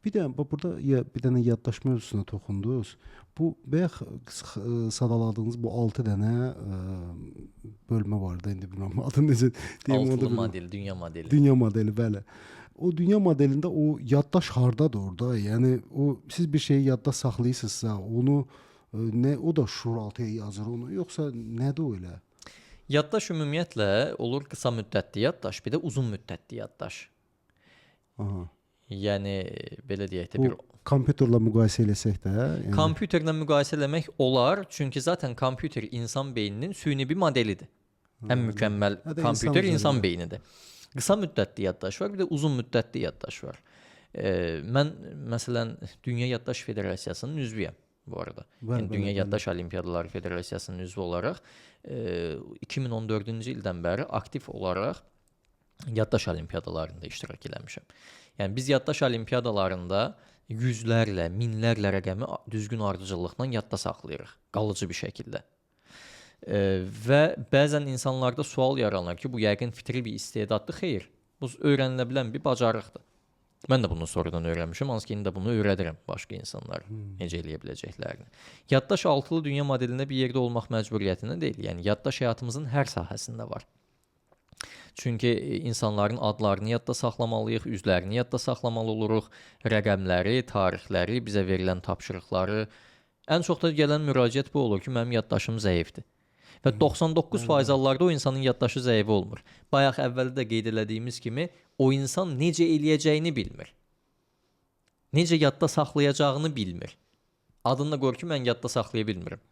Bir də burada bir dənə yaddaş mövzusuna toxundunuz. Bu bayaq sadaladığınız bu 6 dənə bölmə var da, indi bilmirəm adını necə deyim, onu da Altılı bilmirəm. model, dünya modeli. Dünya modeli, bəli. O dünya modelində o yaddaş hardadır orada? Yəni o siz bir şeyi yadda saxlayırsınızsa, onu o da şuuraltıya yazır onu, yoxsa nədir o elə? Yaddaş ümumiyyətlə olur qısa müddətli yaddaş, bir də uzun müddətli yaddaş. Aha. Yəni belə deyək də Bu bir kompüterlə müqayisə eləsək də, yəni kompüterlə müqayisə eləmək olar, çünki zaten kompüter insan beyninin süni bir modelidir. Ən mükəmməl Hə də kompüter insan insan üzərində. beynidir. Qısa müddətli yaddaş var, bir də uzun müddətli yaddaş var. Mən məsələn Dünya Yaddaş Federasiyasının üzvüyəm bu arada. Bəli, Yəni bəli, Dünya bəli. Yaddaş Olimpiadaları Federasiyasının üzvü olaraq 2014-cü ildən bəri aktiv olaraq yaddaş olimpiadalarında iştirak eləmişəm. Yəni biz yaddaş olimpiadalarında yüzlərlə, minlərlə rəqəmi düzgün ardıcıllıqla yadda saxlayırıq, qalıcı bir şəkildə. Və bəzən insanlarda sual yaranır ki, bu yəqin fitri bir istedaddır. Xeyr, bu öyrənilə bilən bir bacarıqdır. Mən də bunu sonradan öyrənmişəm, hansı ki, indi də bunu öyrədirəm başqa insanlara necə eləyə biləcəklərini. Yaddaş altılı dünya modelində bir yerdə olmaq məcburiyyətində deyil. Yəni yaddaş həyatımızın hər sahəsində var. Çünki insanların adlarını yadda saxlamalıyıq, üzlərini yadda saxlamalı oluruq, rəqəmləri, tarixləri, bizə verilən tapşırıqları. Ən çox da gələn müraciət bu olur ki, mənim yaddaşım zəifdir. Və 99% hallarda o insanın yaddaşı zəif olmur. Bayaq əvvəldə də qeyd elədiyimiz kimi, o insan necə eləyəcəyini bilmir. Necə yadda saxlayacağını bilmir. Adını da qoyur ki, mən yadda saxlaya bilmirəm.